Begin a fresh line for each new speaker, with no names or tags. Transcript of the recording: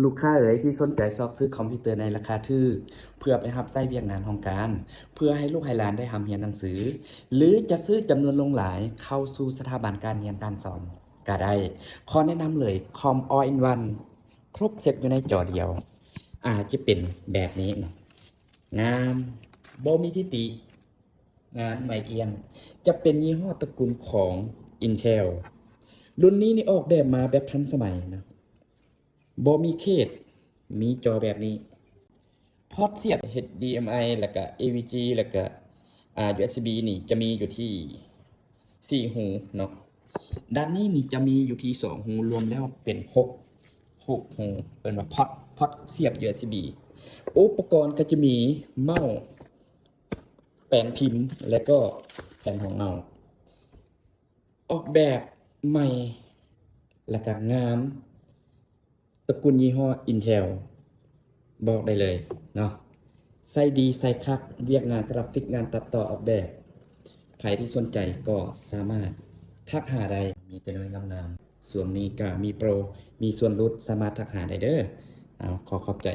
ลูกค้าเอ๋ยที่สนใจซอกซื้อคอมพิวเตอร์ในราคาถูกเพื่อไปรับใช้เวียกงานของการเพื่อให้ลูกให้หลานได้เรียนหนังสือหรือจะซื้อจำนวนลงหลายเข้าสู่สถาบันการเรียนการสอนก็ได้ขอแนะนำเลยคอม All in One ครบเซตอยู่ในจอเดียวจะเป็นแบบนี้เนาะงามบ่มีทิฏฐิงานใหม่เอี่ยมจะเป็นยี่ห้อตระกูลของ Intel รุ่นนี้นี่ออกแบบมาแบบทันสมัยนะ บ่มีเคสมีจอแบบนี้พอร์ตเสียบ HDMI แล้วก็ AVG แล้วก็USB นี่จะมีอยู่ที่4หูเนาะด้านนี้นี่จะมีอยู่ที่2หูรวมแล้วเป็น6หูเอิ้นว่าพอร์ตเสียบ USB อุปกรณ์ก็จะมีเมาส์แป้นพิมพ์และก็แผ่นรองเมาส์ออกแบบใหม่และก็งามตระกูลยี่ห้อ Intel บอกได้เลยเนาะใส่ดีใส่คักเวียกงานกราฟิกงานตัดต่อออกแบบใครที่สนใจก็สามารถทักหาได้มีแต่เรื่องงามๆส่วนนี้ก็มีโปรมีส่วนลดสามารถทักหาได้เด้อขอขอบใจ